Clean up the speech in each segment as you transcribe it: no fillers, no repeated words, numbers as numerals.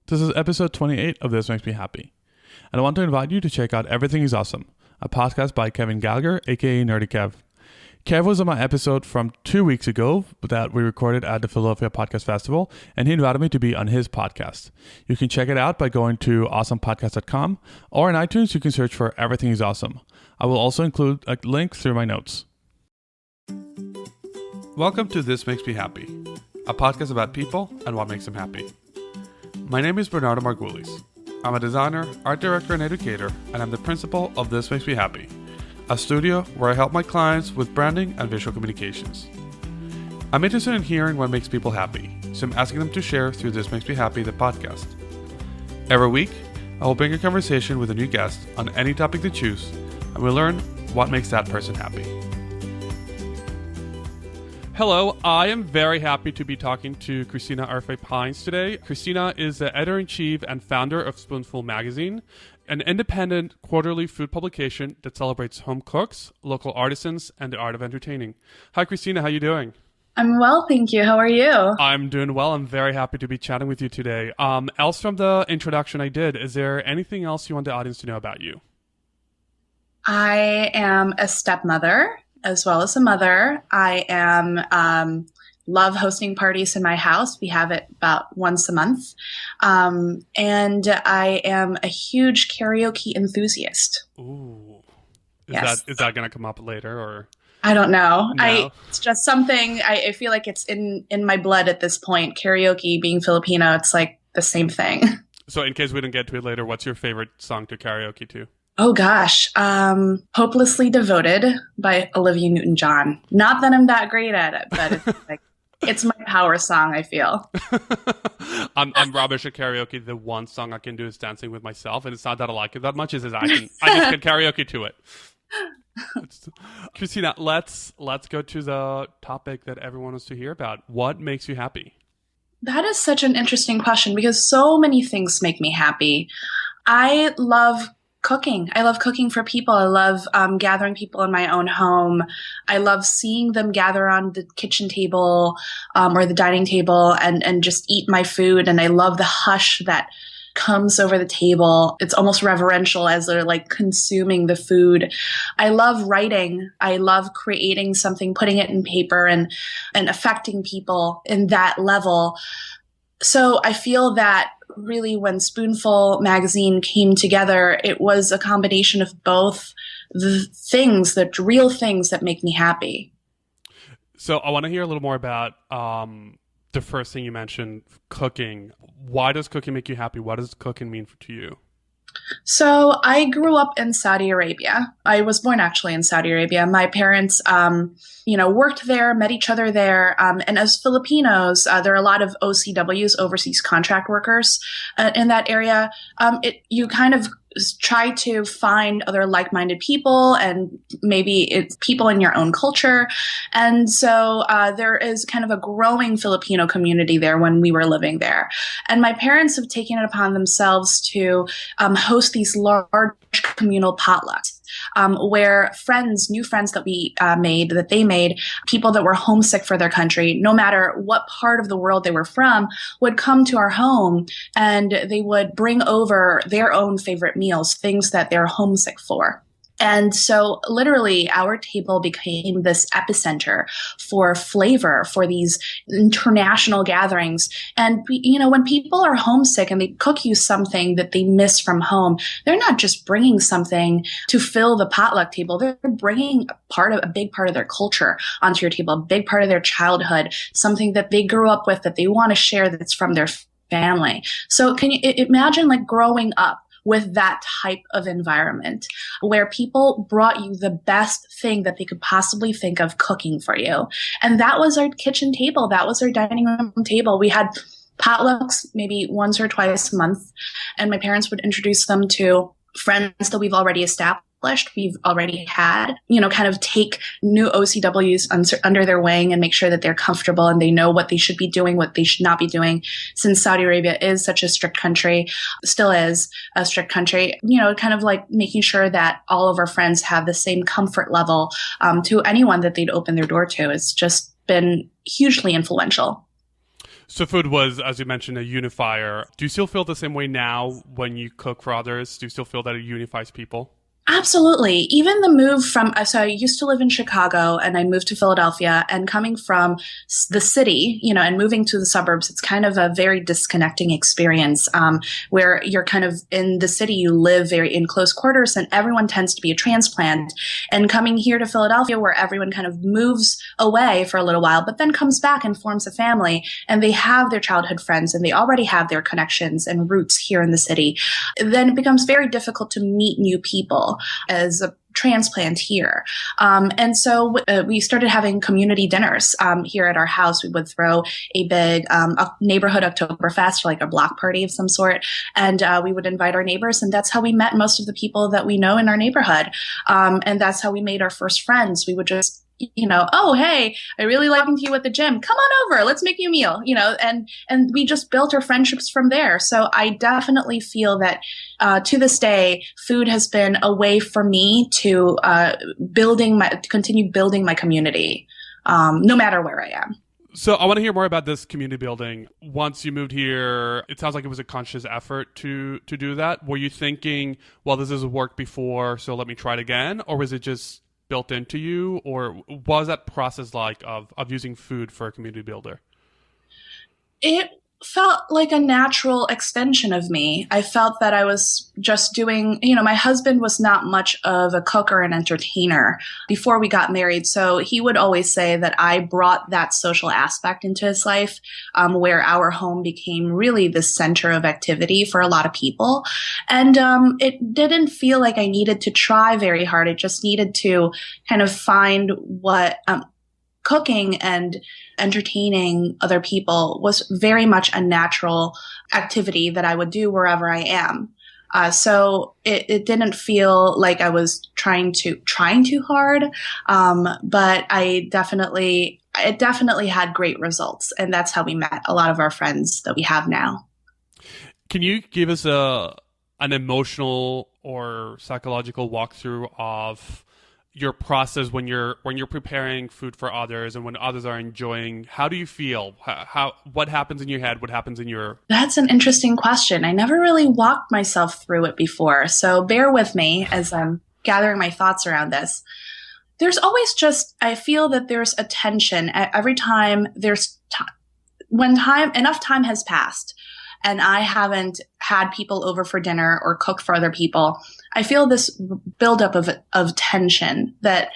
This is episode 28 of This Makes Me Happy. And I want to invite you to check out Everything is Awesome, a podcast by Kevin Gallagher, aka Nerdy Kev. Kev was on my episode from 2 weeks ago that we recorded at the Philadelphia Podcast Festival, and he invited me to be on his podcast. You can check it out by going to awesomepodcast.com, or in iTunes you can search for Everything is Awesome. I will also include a link through my notes. Welcome to This Makes Me Happy, a podcast about people and what makes them happy. My name is Bernardo Margulis. I'm a designer, art director, and educator, and I'm the principal of This Makes Me Happy, a studio where I help my clients with branding and visual communications. I'm interested in hearing what makes people happy, so I'm asking them to share through This Makes Me Happy, the podcast. Every week, I will bring a conversation with a new guest on any topic they choose, and we'll learn what makes that person happy. Hello, I am very happy to be talking to Kristina Erfe Pines today. Kristina is the editor-in-chief and founder of Spoonful Magazine, an independent quarterly food publication that celebrates home cooks, local artisans, and the art of entertaining. Hi, Kristina. How are you doing? I'm well, thank you. How are you? I'm doing well. I'm very happy to be chatting with you today. Else from the introduction I did, is there anything else you want the audience to know about you? I am a stepmother as well as a mother. I am love hosting parties in my house. We have it about once a month. And I am a huge karaoke enthusiast. Ooh. Yes. Is that going to come up later or? I don't know. No. It's just something I feel like it's in my blood at this point. Karaoke, being Filipino, it's like the same thing. So in case we don't get to it later, what's your favorite song to karaoke to? Oh gosh, Hopelessly Devoted by Olivia Newton-John. Not that I'm that great at it, but it's like it's my power song, I feel. I'm rubbish at karaoke. The one song I can do is Dancing with Myself, and it's not that I like it that much. It's I just can karaoke to it. Kristina, let's go to the topic that everyone wants to hear about. What makes you happy? That is such an interesting question because so many things make me happy. I love cooking. I love cooking for people. I love gathering people in my own home. I love seeing them gather on the kitchen table or the dining table and just eat my food. And I love the hush that comes over the table. It's almost reverential as they're like consuming the food. I love writing. I love creating something, putting it in paper and affecting people in that level. So I feel that really when Spoonful Magazine came together, it was a combination of both the things, the real things that make me happy. So I want to hear a little more about the first thing you mentioned, cooking. Why does cooking make you happy? What does cooking mean to you? So I grew up in Saudi Arabia. I was born actually in Saudi Arabia. My parents, worked there, met each other there. And as Filipinos, there are a lot of OCWs, overseas contract workers, in that area. You kind of try to find other like-minded people and maybe it's people in your own culture. And so there is kind of a growing Filipino community there when we were living there. And my parents have taken it upon themselves to host these large communal potlucks. Where new friends that they made, people that were homesick for their country, no matter what part of the world they were from, would come to our home and they would bring over their own favorite meals, things that they're homesick for. And so literally our table became this epicenter for flavor for these international gatherings. And, when people are homesick and they cook you something that they miss from home, they're not just bringing something to fill the potluck table. They're bringing a big part of their culture onto your table, a big part of their childhood, something that they grew up with that they want to share that's from their family. So can you imagine like growing up with that type of environment where people brought you the best thing that they could possibly think of cooking for you. And that was our kitchen table. That was our dining room table. We had potlucks maybe once or twice a month, and my parents would introduce them to friends that we've already established. We've already had, kind of take new OCWs under their wing and make sure that they're comfortable and they know what they should be doing, what they should not be doing. Since Saudi Arabia is such a strict country, still is a strict country, kind of like making sure that all of our friends have the same comfort level to anyone that they'd open their door to. It's just been hugely influential. So food was, as you mentioned, a unifier. Do you still feel the same way now when you cook for others? Do you still feel that it unifies people? Absolutely. Even the move from, so I used to live in Chicago and I moved to Philadelphia, and coming from the city, and moving to the suburbs, it's kind of a very disconnecting experience, where you're kind of in the city, you live very in close quarters and everyone tends to be a transplant. And coming here to Philadelphia, where everyone kind of moves away for a little while, but then comes back and forms a family, and they have their childhood friends and they already have their connections and roots here in the city, then it becomes very difficult to meet new people as a transplant here. And so we started having community dinners here at our house. We would throw a big a neighborhood Oktoberfest, like a block party of some sort. And we would invite our neighbors. And that's how we met most of the people that we know in our neighborhood. And that's how we made our first friends. We would just oh, hey, I really like to you at the gym. Come on over. Let's make you a meal, and we just built our friendships from there. So I definitely feel that to this day, food has been a way for me to continue building my community, no matter where I am. So I want to hear more about this community building. Once you moved here, it sounds like it was a conscious effort to do that. Were you thinking, well, this has worked before, so let me try it again? Or was it just built into you, or what was that process like of using food for a community builder? It felt like a natural extension of me. I felt that I was just doing, my husband was not much of a cook or an entertainer before we got married. So he would always say that I brought that social aspect into his life, where our home became really the center of activity for a lot of people. And it didn't feel like I needed to try very hard. It just needed to kind of find what cooking and entertaining other people was very much a natural activity that I would do wherever I am. So it didn't feel like I was trying too hard, but it definitely had great results, and that's how we met a lot of our friends that we have now. Can you give us an emotional or psychological walkthrough of your process when you're preparing food for others and when others are enjoying? How do you feel? What happens in your head? What happens in your... That's an interesting question. I never really walked myself through it before, so bear with me as I'm gathering my thoughts around this. There's always I feel that there's a tension every time when enough time has passed and I haven't had people over for dinner or cooked for other people, I feel this buildup of tension that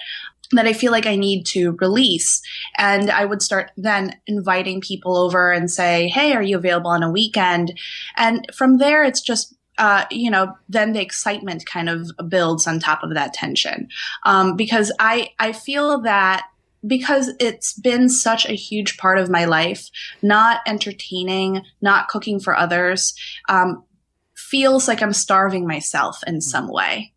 I feel like I need to release. And I would start then inviting people over and say, hey, are you available on a weekend? And from there, it's just, then the excitement kind of builds on top of that tension. Because I feel that because it's been such a huge part of my life, not entertaining, not cooking for others, feels like I'm starving myself in some way.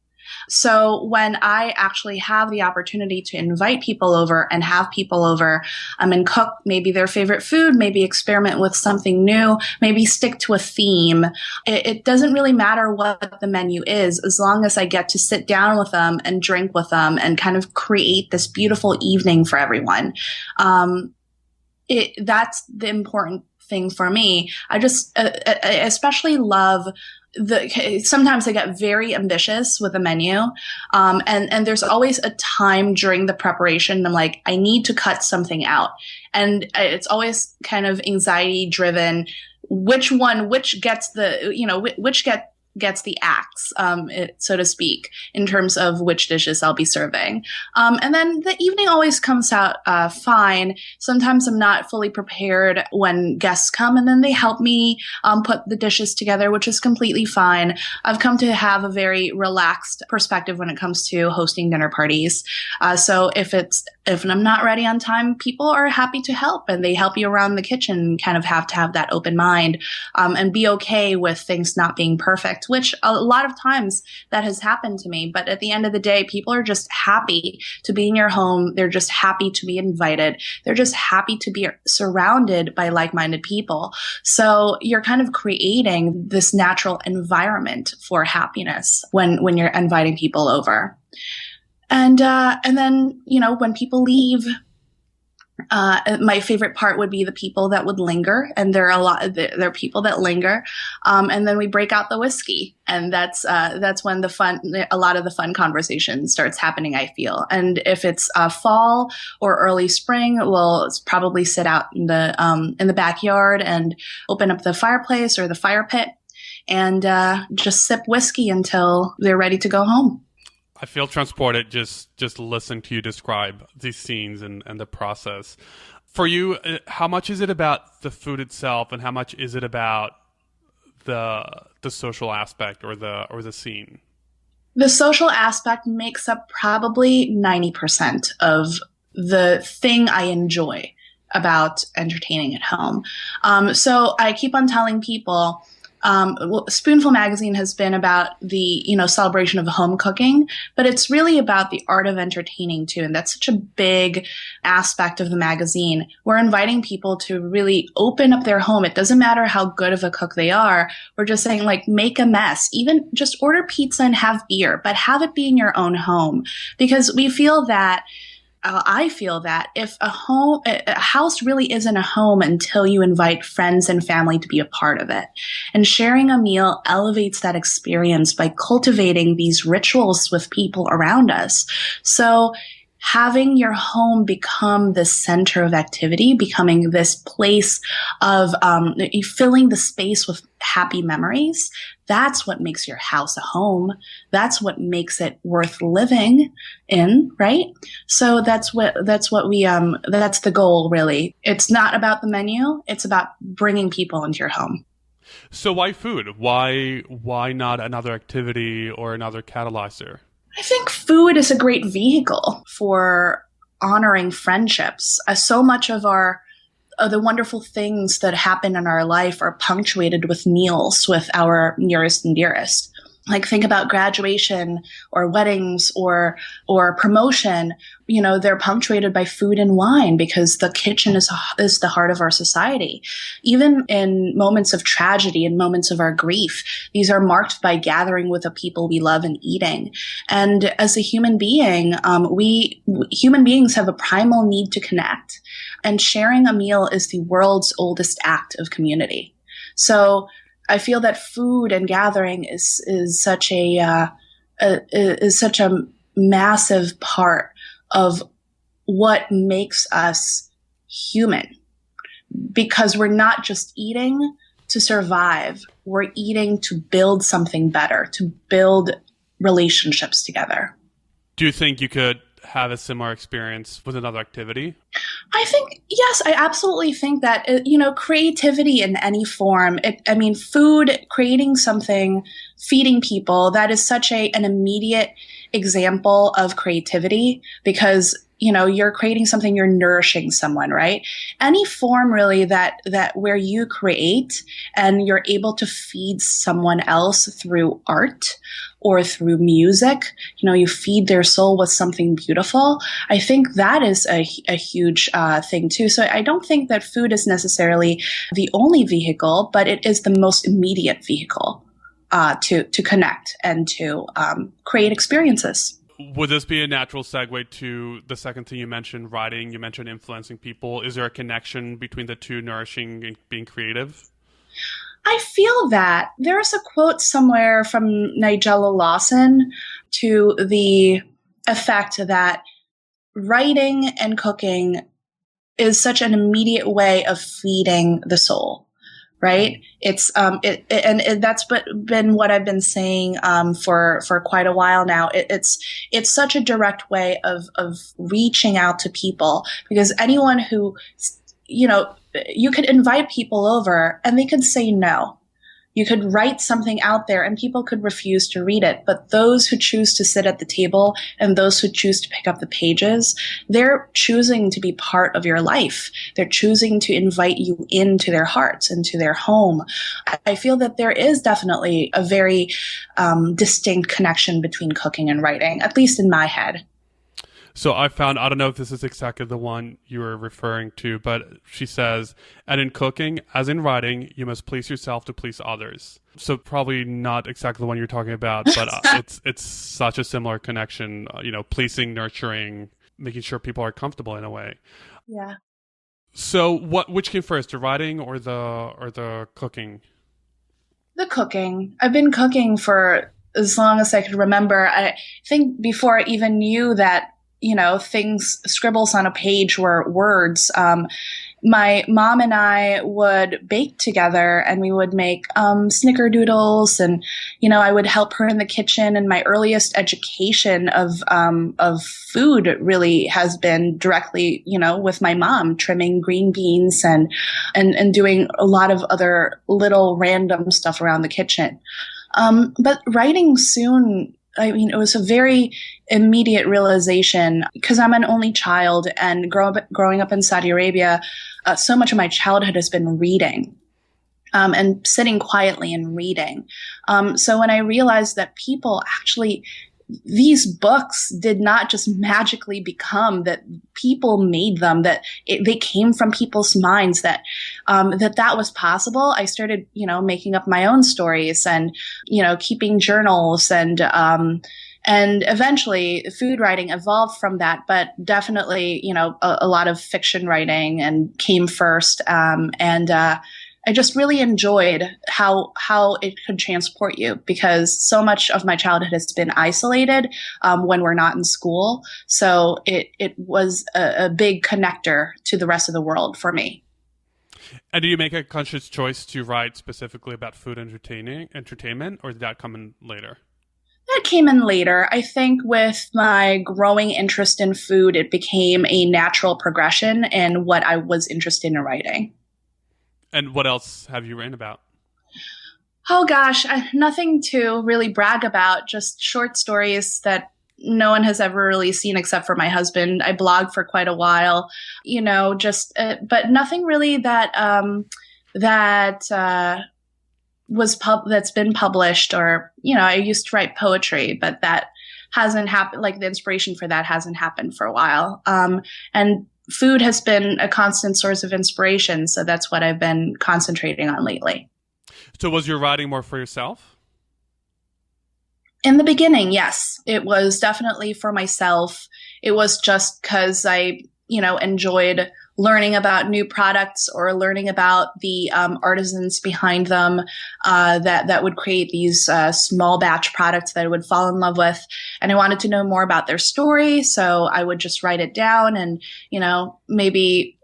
So when I actually have the opportunity to invite people over and have people over and cook maybe their favorite food, maybe experiment with something new, maybe stick to a theme, it doesn't really matter what the menu is, as long as I get to sit down with them and drink with them and kind of create this beautiful evening for everyone. That's the important thing for me. I especially love sometimes I get very ambitious with a menu. And there's always a time during the preparation. I'm like, I need to cut something out. And it's always kind of anxiety driven. Which gets gets the axe, so to speak, in terms of which dishes I'll be serving. And then the evening always comes out fine. Sometimes I'm not fully prepared when guests come, and then they help me put the dishes together, which is completely fine. I've come to have a very relaxed perspective when it comes to hosting dinner parties. So if I'm not ready on time, people are happy to help, and they help you around the kitchen. Kind of have to have that open mind and be okay with things not being perfect, which a lot of times that has happened to me. But at the end of the day, people are just happy to be in your home. They're just happy to be invited. They're just happy to be surrounded by like-minded people. So you're kind of creating this natural environment for happiness when you're inviting people over. And then, when people leave, My favorite part would be the people that would linger, and there are people that linger, and then we break out the whiskey, and that's when a lot of the fun conversation starts happening. I feel, and if it's fall or early spring, we'll probably sit out in the backyard and open up the fireplace or the fire pit, and just sip whiskey until they're ready to go home. I feel transported just listening to you describe these scenes and the process. For you, how much is it about the food itself, and how much is it about the social aspect or the scene? The social aspect makes up probably 90% of the thing I enjoy about entertaining at home. So I keep on telling people, Spoonful Magazine has been about the, celebration of home cooking, but it's really about the art of entertaining too. And that's such a big aspect of the magazine. We're inviting people to really open up their home. It doesn't matter how good of a cook they are. We're just saying, like, make a mess, even just order pizza and have beer, but have it be in your own home, because we feel that I feel that if a house really isn't a home until you invite friends and family to be a part of it. And sharing a meal elevates that experience by cultivating these rituals with people around us. So having your home become the center of activity, becoming this place of filling the space with happy memories, that's what makes your house a home. That's what makes it worth living in, right? So that's the goal, really. It's not about the menu. It's about bringing people into your home. So why food? Why not another activity or another catalyzer? I think food is a great vehicle for honoring friendships. So much of the wonderful things that happen in our life are punctuated with meals with our nearest and dearest. Like, think about graduation or weddings or promotion. They're punctuated by food and wine because the kitchen is the heart of our society. Even in moments of tragedy and moments of our grief, these are marked by gathering with the people we love and eating. And as a human being, human beings have a primal need to connect. And sharing a meal is the world's oldest act of community. So I feel that food and gathering is such a massive part of what makes us human, because we're not just eating to survive. We're eating to build something better, to build relationships together. Do you think you could have a similar experience with another activity? I think, yes, I absolutely think that, creativity in any form, food, creating something, feeding people, that is such an immediate example of creativity, because, you're creating something, you're nourishing someone, right? Any form really that where you create and you're able to feed someone else through art or through music, you feed their soul with something beautiful. I think that is a huge thing too. So I don't think that food is necessarily the only vehicle, but it is the most immediate vehicle to connect and to create experiences. Would this be a natural segue to the second thing you mentioned, writing? You mentioned influencing people. Is there a connection between the two, nourishing and being creative? I feel that there's a quote somewhere from Nigella Lawson to the effect that writing and cooking is such an immediate way of feeding the soul, right? It's that's been what I've been saying for quite a while now. It's such a direct way of reaching out to people, because anyone who, you could invite people over and they could say no. You could write something out there and people could refuse to read it. But those who choose to sit at the table and those who choose to pick up the pages, they're choosing to be part of your life. They're choosing to invite you into their hearts, into their home. I feel that there is definitely a very distinct connection between cooking and writing, at least in my head. So I don't know if this is exactly the one you were referring to, but she says, and in cooking, as in writing, you must please yourself to please others. So probably not exactly the one you're talking about, but it's such a similar connection, pleasing, nurturing, making sure people are comfortable in a way. Yeah. So which came first, the writing or the cooking? The cooking. I've been cooking for as long as I could remember. I think before I even knew that, scribbles on a page were words. My mom and I would bake together and we would make snickerdoodles, and I would help her in the kitchen. And my earliest education of food really has been directly with my mom, trimming green beans and doing a lot of other little random stuff around the kitchen. But writing soon, it was a very immediate realization because I'm an only child, and growing up in Saudi Arabia, so much of my childhood has been reading. And sitting quietly and reading. So when I realized that people actually, these books did not just magically become, that people made them, that they came from people's minds, that that was possible. I started, making up my own stories and, keeping journals, and eventually food writing evolved from that, but definitely, a lot of fiction writing and came first. I just really enjoyed how it could transport you, because so much of my childhood has been isolated when we're not in school. So it was a big connector to the rest of the world for me. And do you make a conscious choice to write specifically about food entertainment, or did that come in later? That came in later. I think with my growing interest in food, it became a natural progression in what I was interested in writing. And what else have you written about? Oh gosh, nothing to really brag about, just short stories that no one has ever really seen except for my husband. I blogged for quite a while, but nothing really that's been published, or, I used to write poetry, but that hasn't happened. Like, the inspiration for that hasn't happened for a while. And food has been a constant source of inspiration. So that's what I've been concentrating on lately. So was your writing more for yourself? In the beginning, yes, it was definitely for myself. It was just because I, enjoyed learning about new products or learning about the artisans behind them that would create these small batch products that I would fall in love with. And I wanted to know more about their story. So I would just write it down and, maybe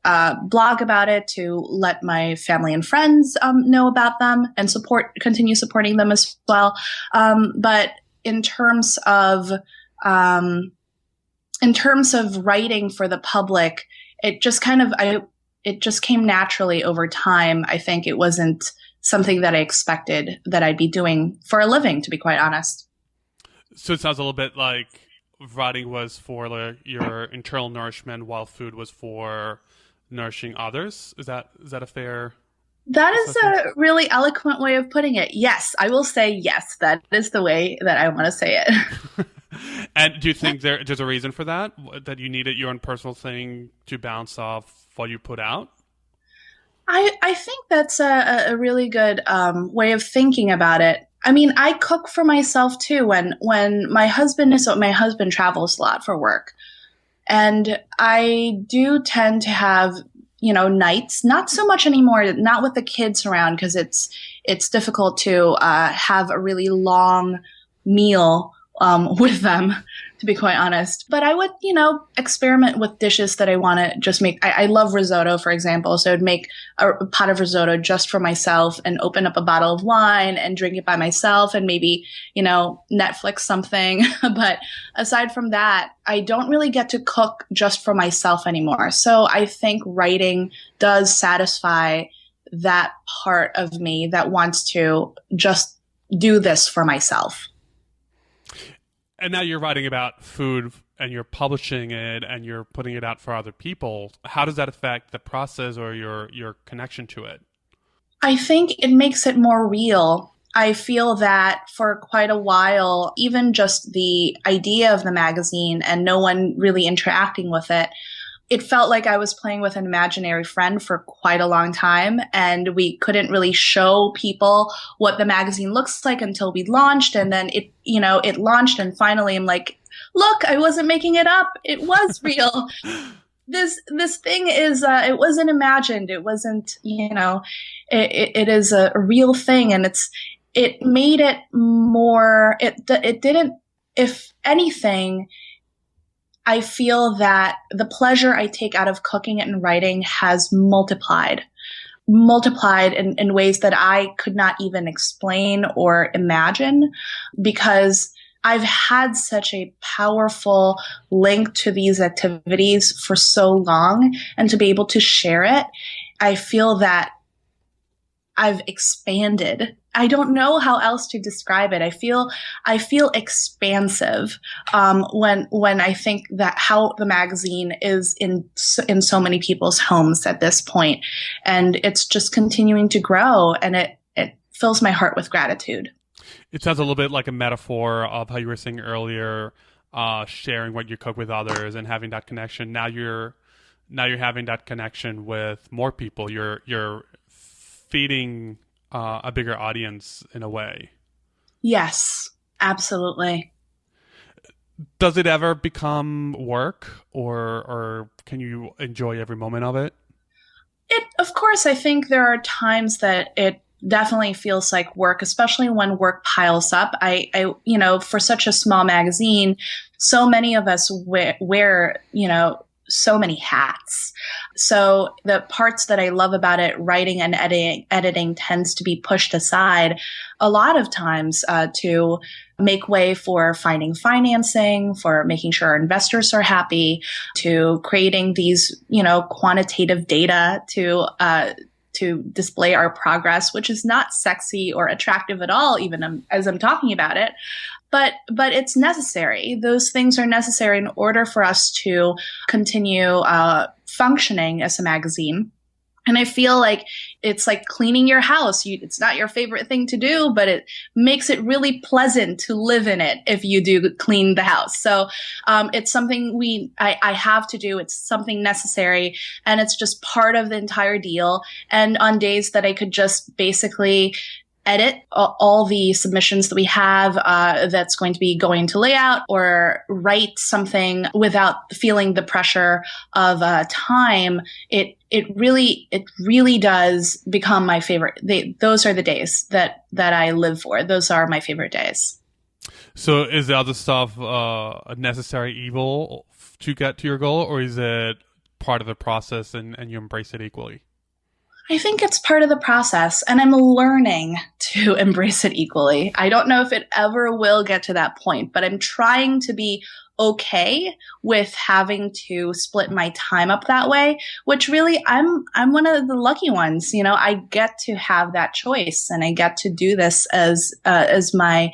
blog about it to let my family and friends know about them and continue supporting them as well. But in terms of writing for the public, it just came naturally over time. I think it wasn't something that I expected that I'd be doing for a living, to be quite honest. So it sounds a little bit like writing was for your internal nourishment, while food was for nourishing others. Is that a fair? That is a really eloquent way of putting it. Yes, I will say yes. That is the way that I want to say it. And do you think there's a reason for that you needed your own personal thing to bounce off what you put out? I think that's a really good way of thinking about it. I mean, I cook for myself too. When my husband travels a lot for work, and I do tend to have nights, not so much anymore, not with the kids around, because it's difficult to have a really long meal with them, to be quite honest. But I would, experiment with dishes that I want to just make. I love risotto, for example. So I'd make a pot of risotto just for myself and open up a bottle of wine and drink it by myself and maybe, Netflix something. But aside from that, I don't really get to cook just for myself anymore. So I think writing does satisfy that part of me that wants to just do this for myself. And now you're writing about food and you're publishing it and you're putting it out for other people. How does that affect the process or your connection to it? I think it makes it more real. I feel that for quite a while, even just the idea of the magazine and no one really interacting with it, it felt like I was playing with an imaginary friend for quite a long time, and we couldn't really show people what the magazine looks like until we launched. And then it launched, and finally I'm like, look, I wasn't making it up. It was real. this thing is it wasn't imagined. It wasn't, it is a real thing, and it made it more. It didn't. If anything, I feel that the pleasure I take out of cooking and writing has multiplied in ways that I could not even explain or imagine, because I've had such a powerful link to these activities for so long, and to be able to share it, I feel that I've expanded. I don't know how else to describe it. I feel expansive when I think that how the magazine is in so many people's homes at this point, and it's just continuing to grow, and it fills my heart with gratitude. It sounds a little bit like a metaphor of how you were saying earlier, sharing what you cook with others and having that connection. Now you're having that connection with more people. You're feeding a bigger audience in a way. Yes, absolutely. Does it ever become work, or can you enjoy every moment of it? Of course, I think there are times that it definitely feels like work, especially when work piles up. For such a small magazine, so many of us wear so many hats. So the parts that I love about it, writing and editing tends to be pushed aside a lot of times to make way for finding financing, for making sure our investors are happy, to creating these, quantitative data to display our progress, which is not sexy or attractive at all, even as I'm talking about it. But it's necessary. Those things are necessary in order for us to continue functioning as a magazine. And I feel like it's like cleaning your house. It's not your favorite thing to do, but it makes it really pleasant to live in it if you do clean the house. So it's something I have to do. It's something necessary, and it's just part of the entire deal. And on days that I could just basically edit all the submissions that we have that's going to be going to layout, or write something without feeling the pressure of time, it really does become my favorite. Those are the days that I live for. Those are my favorite days. So is the other stuff a necessary evil to get to your goal, or is it part of the process and you embrace it equally? I think it's part of the process, and I'm learning to embrace it equally. I don't know if it ever will get to that point, but I'm trying to be okay with having to split my time up that way, which really I'm one of the lucky ones. I get to have that choice, and I get to do this as my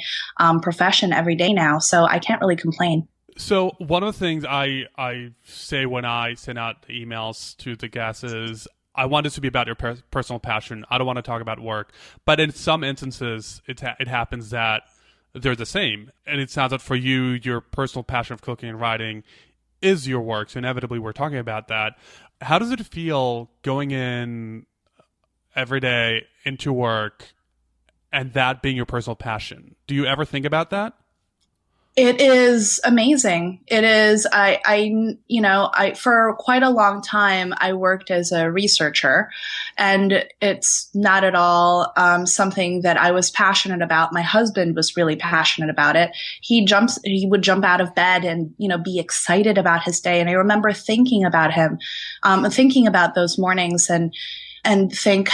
profession every day now. So I can't really complain. So one of the things I say when I send out emails to the guests is, I want this to be about your personal passion. I don't want to talk about work. But in some instances, it happens that they're the same. And it sounds like for you, your personal passion of cooking and writing is your work. So inevitably, we're talking about that. How does it feel going in every day into work and that being your personal passion? Do you ever think about that? It is amazing. It is. I for quite a long time, I worked as a researcher, and it's not at all something that I was passionate about. My husband was really passionate about it. He would jump out of bed and, be excited about his day. And I remember thinking about him, thinking about those mornings, and think,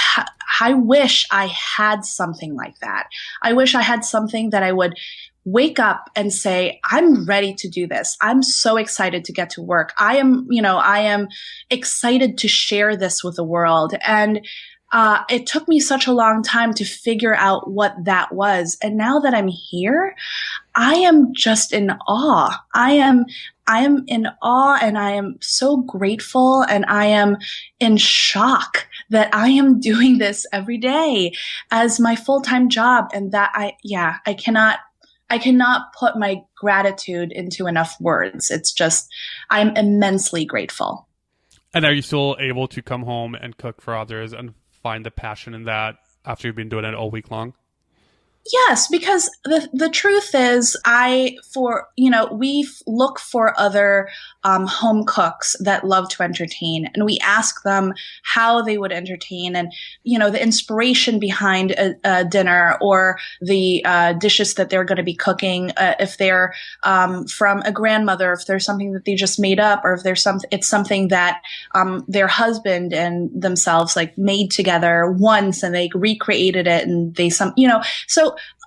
I wish I had something like that. I wish I had something that I would wake up and say, I'm ready to do this. I'm so excited to get to work. I am excited to share this with the world. And it took me such a long time to figure out what that was. And now that I'm here, I am just in awe. I am in awe, and I am so grateful, and I am in shock that I am doing this every day as my full-time job. And that I cannot put my gratitude into enough words. It's just, I'm immensely grateful. And are you still able to come home and cook for others and find the passion in that after you've been doing it all week long? Yes, because the truth is, we look for other home cooks that love to entertain, and we ask them how they would entertain, and the inspiration behind a dinner or the dishes that they're going to be cooking, if they're from a grandmother, if there's something that they just made up, or if it's something that their husband and themselves like made together once, and they recreated it, and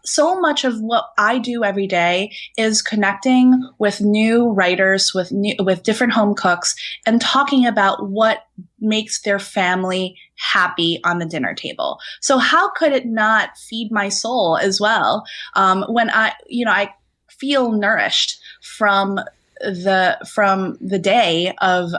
so much of what I do every day is connecting with new writers, with different home cooks, and talking about what makes their family happy on the dinner table. So how could it not feed my soul as well, when I feel nourished from the day of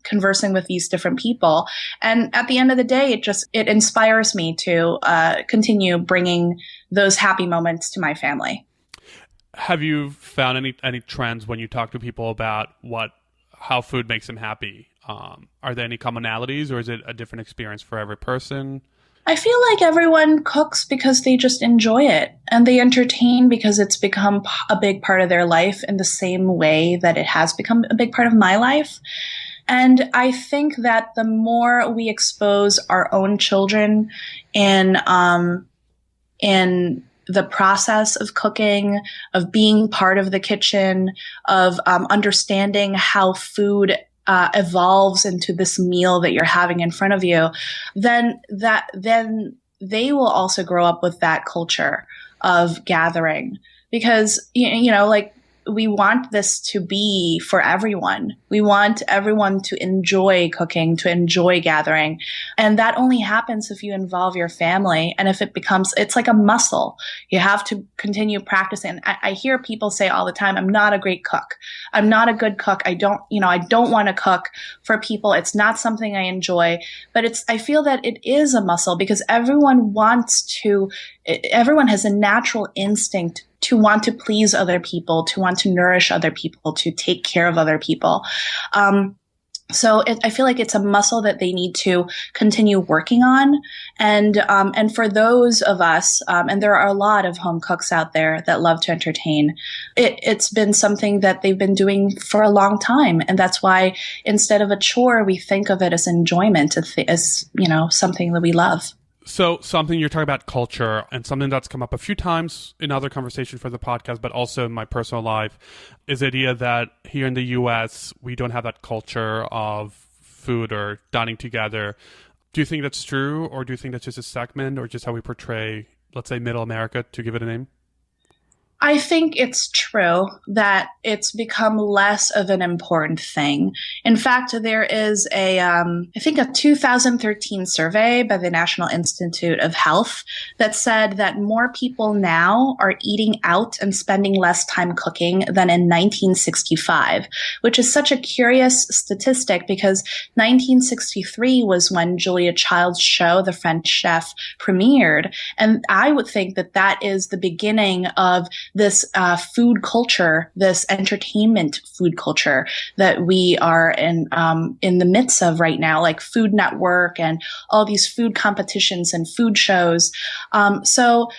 conversing with these different people. And at the end of the day, it inspires me to continue bringing those happy moments to my family. Have you found any trends when you talk to people about how food makes them happy? Are there any commonalities, or is it a different experience for every person? I feel like everyone cooks because they just enjoy it, and they entertain because it's become a big part of their life in the same way that it has become a big part of my life. And I think that the more we expose our own children in the process of cooking, of being part of the kitchen, of understanding how food evolves into this meal that you're having in front of you, then they will also grow up with that culture of gathering, because like, we want this to be for everyone. We want everyone to enjoy cooking, to enjoy gathering. And that only happens if you involve your family. And if it's like a muscle, you have to continue practicing. I hear people say all the time, I'm not a great cook. I'm not a good cook. I don't want to cook for people. It's not something I enjoy, but I feel that it is a muscle, because everyone has a natural instinct to want to please other people, to want to nourish other people, to take care of other people. I feel like it's a muscle that they need to continue working on. And for those of us, and there are a lot of home cooks out there that love to entertain, it's been something that they've been doing for a long time. And that's why instead of a chore, we think of it as enjoyment, as something that we love. So something you're talking about culture, and something that's come up a few times in other conversations for the podcast, but also in my personal life, is the idea that here in the US, we don't have that culture of food or dining together. Do you think that's true, or do you think that's just a segment, or just how we portray, let's say, middle America, to give it a name? I think it's true that it's become less of an important thing. In fact, there is I think a 2013 survey by the National Institute of Health that said that more people now are eating out and spending less time cooking than in 1965, which is such a curious statistic, because 1963 was when Julia Child's show, The French Chef, premiered. And I would think that that is the beginning of this food culture, this entertainment food culture that we are in the midst of right now, like Food Network and all these food competitions and food shows. So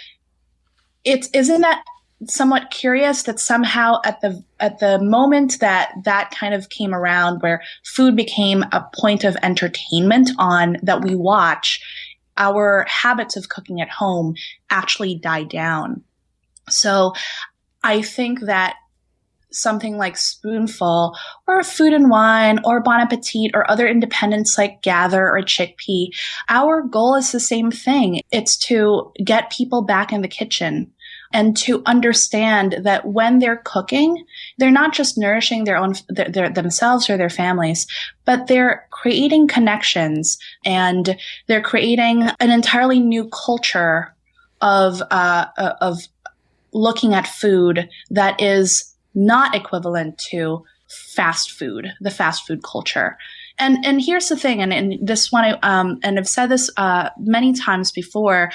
isn't that somewhat curious that somehow at the moment that kind of came around, where food became a point of entertainment that we watch, our habits of cooking at home actually died down. So I think that something like Spoonful or Food and Wine or Bon Appetit or other independents like Gather or Chickpea, our goal is the same thing. It's to get people back in the kitchen and to understand that when they're cooking, they're not just nourishing themselves or their families, but they're creating connections, and they're creating an entirely new culture of looking at food that is not equivalent to fast food, the fast food culture. And here's the thing, and this one, and I've said this many times before,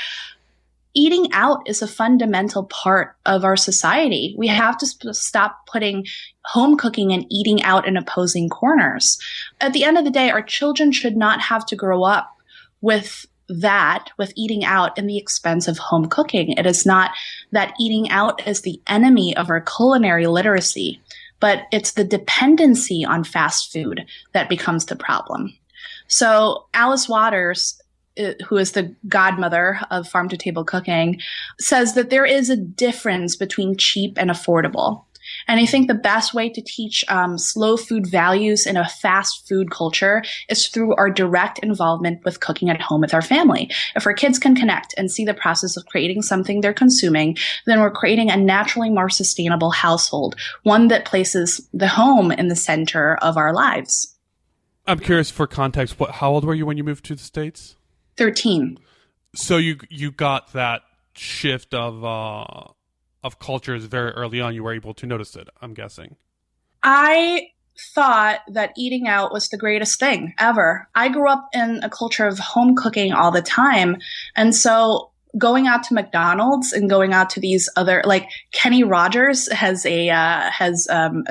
eating out is a fundamental part of our society. We have to stop putting home cooking and eating out in opposing corners. At the end of the day, our children should not have to grow up with that with eating out in the expense of home cooking. It is not that eating out is the enemy of our culinary literacy, but it's the dependency on fast food that becomes the problem. So Alice Waters, who is the godmother of farm to table cooking, says that there is a difference between cheap and affordable. And I think the best way to teach slow food values in a fast food culture is through our direct involvement with cooking at home with our family. If our kids can connect and see the process of creating something they're consuming, then we're creating a naturally more sustainable household, one that places the home in the center of our lives. I'm curious for context. How old were you when you moved to the States? 13. So you got that shift of cultures very early on. You were able to notice it, I'm guessing. I thought that eating out was the greatest thing ever. I grew up in a culture of home cooking all the time. And so going out to McDonald's and going out to these other, like Kenny Rogers has a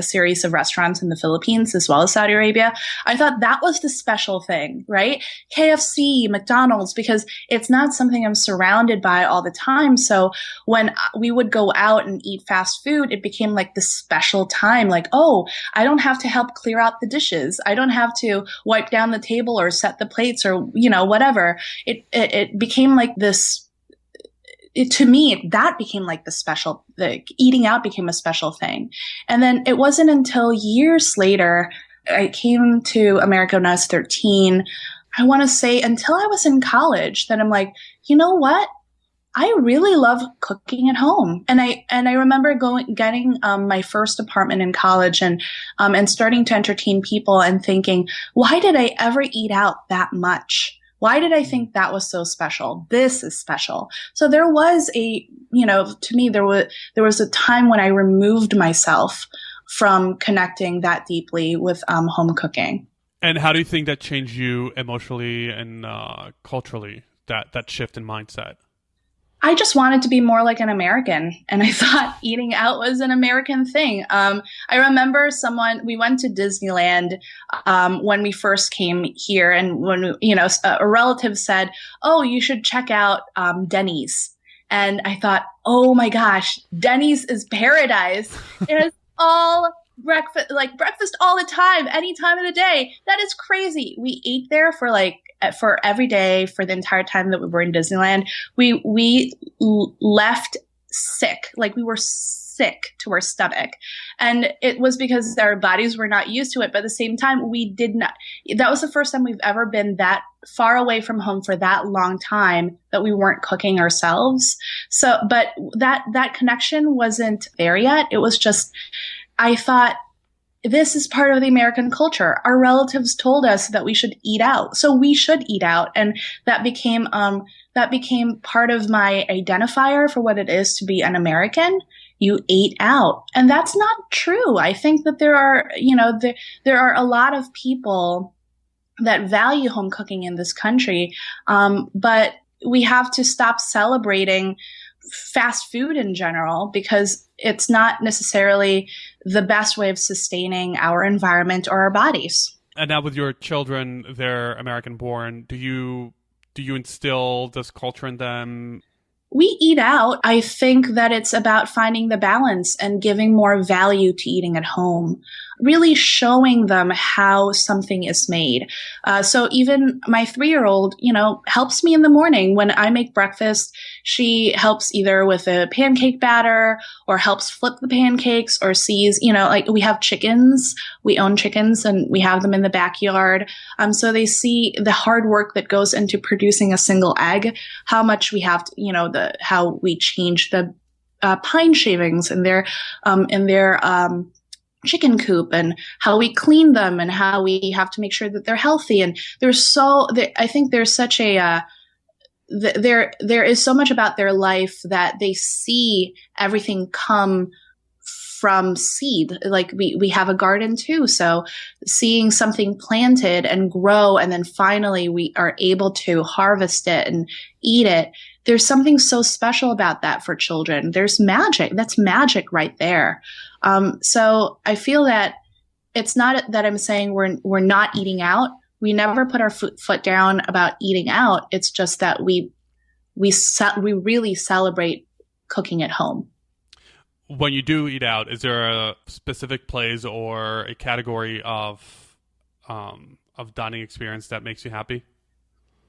series of restaurants in the Philippines as well as Saudi Arabia. I thought that was the special thing, right? KFC, McDonald's, because it's not something I'm surrounded by all the time. So when we would go out and eat fast food, it became like the special time. Like, oh, I don't have to help clear out the dishes. I don't have to wipe down the table or set the plates or, whatever. It became like this. To me, that became like the eating out became a special thing. And then it wasn't until years later, I came to America when I was 13. I want to say until I was in college that I'm like, you know what? I really love cooking at home. And I remember getting my first apartment in college and starting to entertain people and thinking, why did I ever eat out that much? Why did I think that was so special? This is special. So there was to me, there was a time when I removed myself from connecting that deeply with home cooking. And how do you think that changed you emotionally and culturally, that shift in mindset? I just wanted to be more like an American, and I thought eating out was an American thing. I remember we went to Disneyland when we first came here, and when a relative said, "Oh, you should check out Denny's," and I thought, "Oh my gosh, Denny's is paradise! It is all breakfast all the time, any time of the day. That is crazy." We ate there for every day for the entire time that we were in Disneyland. We left sick, like we were sick to our stomach. And it was because our bodies were not used to it. But at the same time, we did not, that was the first time we've ever been that far away from home for that long time that we weren't cooking ourselves. So, but that connection wasn't there yet. It was just, I thought, this is part of the American culture. Our relatives told us that we should eat out, so we should eat out, and that became part of my identifier for what it is to be an American. You ate out, and that's not true. I think that there are a lot of people that value home cooking in this country, but we have to stop celebrating fast food in general because it's not necessarily the best way of sustaining our environment or our bodies. And now with your children, they're American born. Do you instill this culture in them? We eat out. I think that it's about finding the balance and giving more value to eating at home, really showing them how something is made. So even my 3-year-old, helps me in the morning when I make breakfast. She helps either with a pancake batter or helps flip the pancakes or sees, like we have chickens. We own chickens and we have them in the backyard. So they see the hard work that goes into producing a single egg, how much we have to, how we change the pine shavings in their chicken coop and how we clean them and how we have to make sure that they're healthy. And I think there's such there is so much about their life that they see everything come from seed. Like we have a garden too. So seeing something planted and grow and then finally we are able to harvest it and eat it. There's something so special about that for children. There's magic. That's magic right there. So I feel that it's not that I'm saying we're not eating out. we never put our foot down about eating out. It's just that we really celebrate cooking at home. When you do eat out, is there a specific place or a category of dining experience that makes you happy?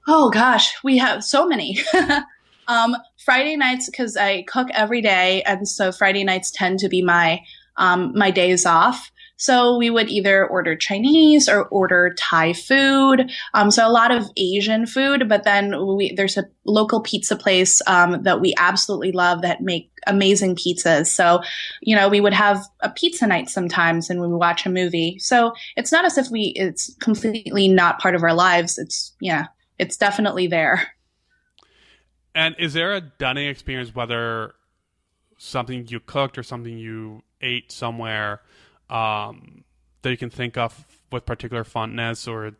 Oh gosh, we have so many. Friday nights, because I cook every day, and so Friday nights tend to be my days off. So we would either order Chinese or order Thai food. So a lot of Asian food, but then there's a local pizza place that we absolutely love that make amazing pizzas. So, we would have a pizza night sometimes and we would watch a movie. So it's not as if it's completely not part of our lives. It's definitely there. And is there a dining experience, whether something you cooked or something you ate somewhere, that you can think of with particular fondness or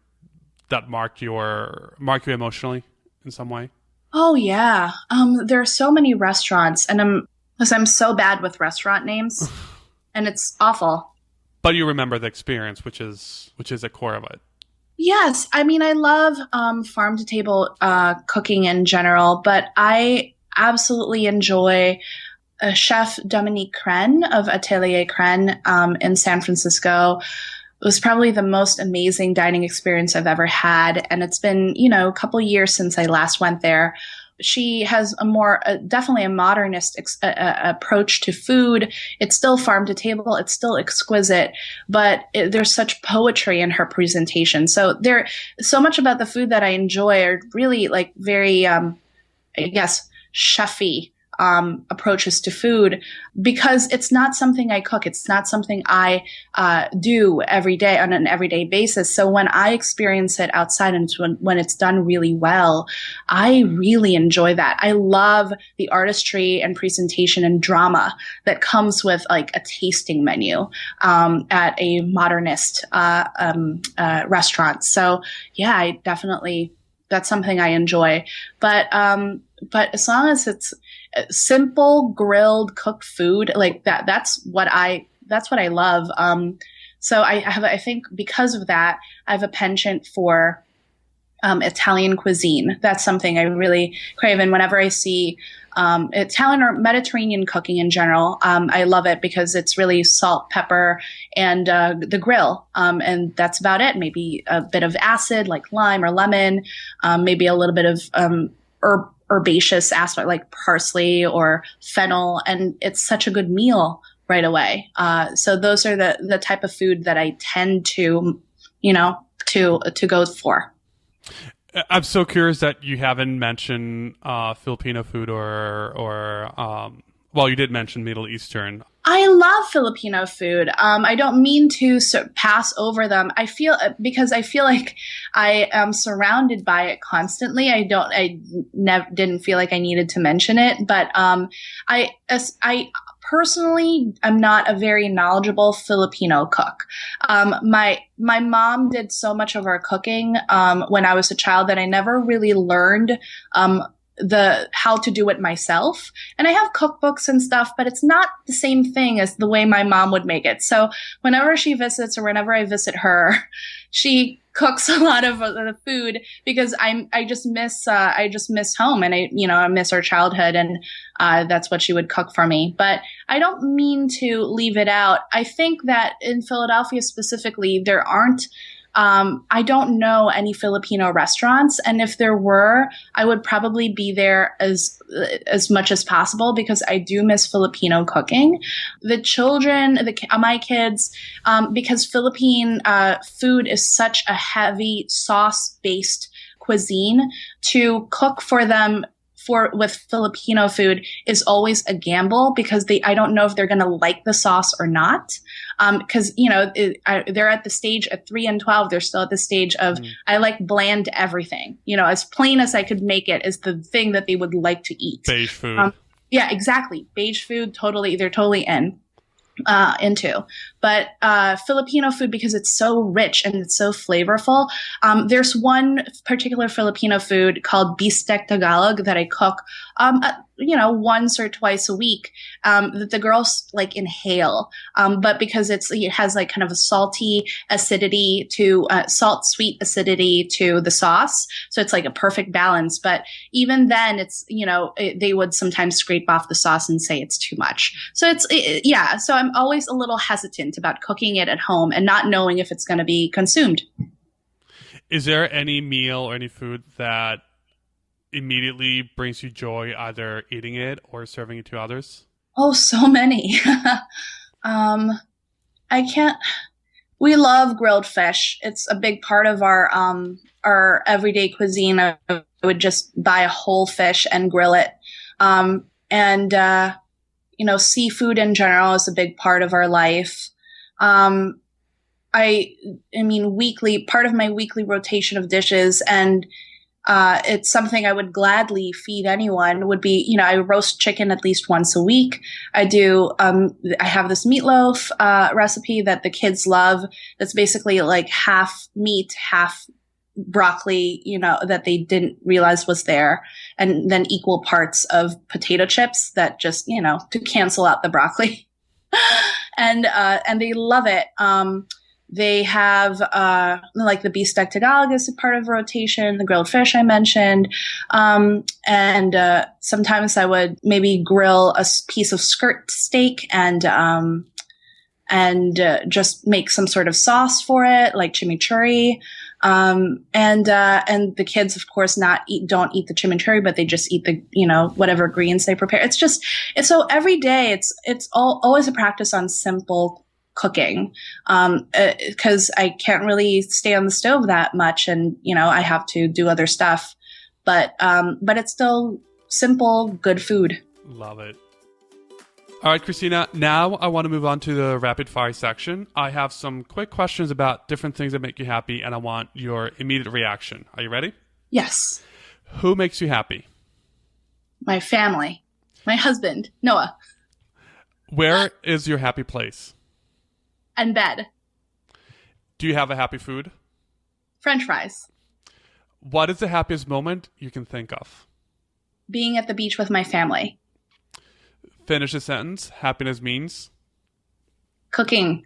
that marked you emotionally in some way? Oh yeah. There are so many restaurants, and I'm so bad with restaurant names and it's awful. But you remember the experience, which is the core of it. Yes. I mean, I love farm to table cooking in general, but I absolutely enjoy Chef Dominique Crenn of Atelier Crenn in San Francisco. It was probably the most amazing dining experience I've ever had. And it's been, a couple years since I last went there. She has definitely a modernist approach to food. It's still farm to table. It's still exquisite, but there's such poetry in her presentation. So so much about the food that I enjoy are really like very, I guess, chefy approaches to food, because it's not something I cook. It's not something I do every day on an everyday basis. So when I experience it outside and when it's done really well, I really enjoy that. I love the artistry and presentation and drama that comes with like a tasting menu at a modernist restaurant. So yeah, that's something I enjoy. But as long as it's simple grilled cooked food like that, that's what I love. So I think because of that, I have a penchant for Italian cuisine. That's something I really crave. And whenever I see Italian or Mediterranean cooking in general, I love it because it's really salt, pepper, and the grill. And that's about it. Maybe a bit of acid like lime or lemon, maybe a little bit of herbaceous aspect like parsley or fennel. And it's such a good meal right away. So those are the type of food that I tend to, to go for. I'm so curious that you haven't mentioned Filipino food or you did mention Middle Eastern. I love Filipino food. I don't mean to pass over them. Because I feel like I am surrounded by it constantly. I didn't feel like I needed to mention it, but I personally am not a very knowledgeable Filipino cook. My mom did so much of our cooking when I was a child that I never really learned how to do it myself. And I have cookbooks and stuff, but it's not the same thing as the way my mom would make it. So whenever she visits or whenever I visit her, she cooks a lot of the food because I just miss home, and I miss our childhood, and that's what she would cook for me. But I don't mean to leave it out. I think that in Philadelphia specifically, there aren't I don't know any Filipino restaurants, and if there were, I would probably be there as much as possible because I do miss Filipino cooking. The children, my kids, because Philippine food is such a heavy sauce-based cuisine, to cook for them with Filipino food is always a gamble because I don't know if they're going to like the sauce or not. Because, they're at the stage at 3 and 12. They're still at the stage of, I like bland everything, as plain as I could make it is the thing that they would like to eat. Beige food. Yeah, exactly. Beige food. They're totally into. But Filipino food, because it's so rich and it's so flavorful, there's one particular Filipino food called bistec Tagalog that I cook, once or twice a week, that the girls like inhale. But because it has like kind of a salty acidity to salt, sweet acidity to the sauce. So it's like a perfect balance. But even then it's, they would sometimes scrape off the sauce and say it's too much. So so I'm always a little hesitant about cooking it at home and not knowing if it's going to be consumed. Is there any meal or any food that immediately brings you joy, either eating it or serving it to others? Oh, so many. We love grilled fish. It's a big part of our everyday cuisine. I would just buy a whole fish and grill it. Seafood in general is a big part of our life. Weekly, part of my weekly rotation of dishes, and it's something I would gladly feed anyone, would be, I roast chicken at least once a week. I have this meatloaf recipe that the kids love. That's basically like half meat, half broccoli, that they didn't realize was there. And then equal parts of potato chips that just, to cancel out the broccoli. And they love it. They have like the bistec Tagalog is a part of rotation, the grilled fish I mentioned, and sometimes I would maybe grill a piece of skirt steak and just make some sort of sauce for it, like chimichurri. And the kids, of course, don't eat the chimichurri, but they just eat the, whatever greens they prepare. It's so every day it's always a practice on simple cooking, because I can't really stay on the stove that much, and I have to do other stuff, but it's still simple, good food. Love it. All right, Kristina, now I want to move on to the rapid fire section. I have some quick questions about different things that make you happy, and I want your immediate reaction. Are you ready? Yes. Who makes you happy? My family. My husband, Noah. Where is your happy place? And bed. Do you have a happy food? French fries. What is the happiest moment you can think of? Being at the beach with my family. Finish a sentence. Happiness means? Cooking.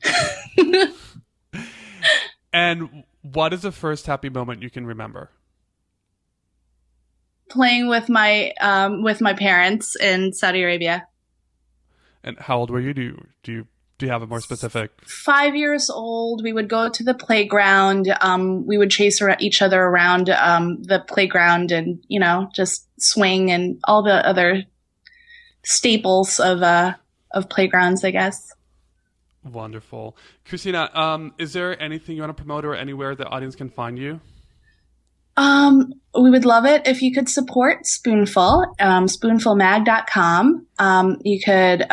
And what is the first happy moment you can remember? Playing with my parents in Saudi Arabia. And how old were you? Do you have a more specific? 5 years old. We would go to the playground. We would chase each other around the playground, and just swing and all the other staples of playgrounds, I guess. Wonderful. Kristina, is there anything you want to promote or anywhere the audience can find you? We would love it if you could support Spoonful, spoonfulmag.com. You could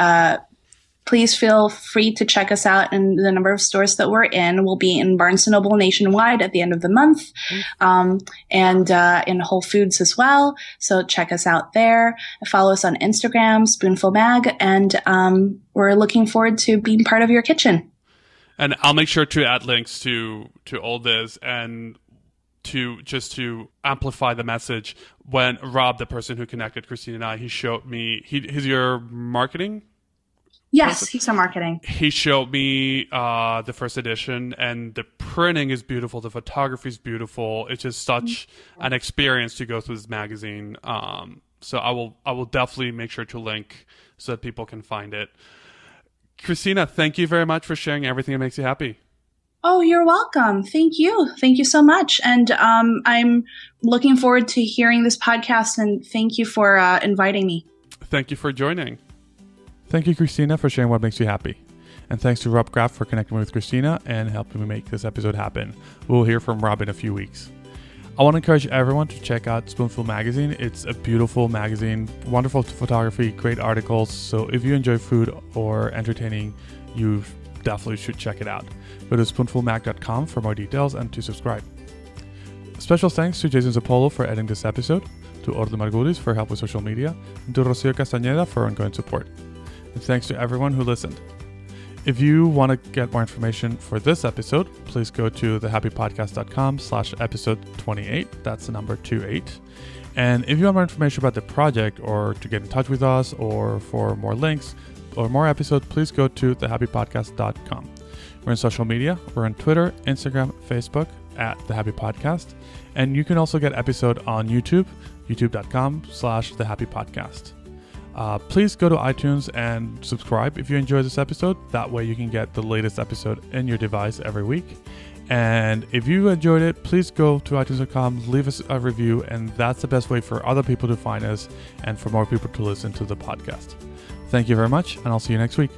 please feel free to check us out in the number of stores that we're in. We'll be in Barnes & Noble nationwide at the end of the month, and in Whole Foods as well. So check us out there. Follow us on Instagram, Spoonful Mag, and we're looking forward to being part of your kitchen. And I'll make sure to add links to all this, and to amplify the message. When Rob, the person who connected Kristina and I, he showed me, he's your marketing? Yes, he's on marketing. He showed me the first edition, and the printing is beautiful. The photography is beautiful. It's just such an experience to go through this magazine. So I will definitely make sure to link so that people can find it. Kristina, thank you very much for sharing everything that makes you happy. Oh, you're welcome. Thank you. Thank you so much. And I'm looking forward to hearing this podcast, and thank you for inviting me. Thank you for joining. Thank you, Kristina, for sharing what makes you happy. And thanks to Rob Kraft for connecting me with Kristina and helping me make this episode happen. We'll hear from Rob in a few weeks. I want to encourage everyone to check out Spoonful Magazine. It's a beautiful magazine, wonderful photography, great articles. So if you enjoy food or entertaining, you definitely should check it out. Go to spoonfulmag.com for more details and to subscribe. Special thanks to Jason Zapolo for editing this episode, to Ordo Margulis for help with social media, and to Rocio Castañeda for ongoing support. And thanks to everyone who listened. If you want to get more information for this episode, please go to thehappypodcast.com/episode 28. That's the number 28. And if you want more information about the project or to get in touch with us or for more links or more episodes, please go to thehappypodcast.com. We're in social media. We're on Twitter, Instagram, Facebook at The Happy Podcast. And you can also get episode on YouTube, youtube.com/thehappypodcast. Please go to iTunes and subscribe if you enjoyed this episode. That way you can get the latest episode in your device every week. And if you enjoyed it, please go to iTunes.com, leave us a review, and that's the best way for other people to find us and for more people to listen to the podcast. Thank you very much, and I'll see you next week.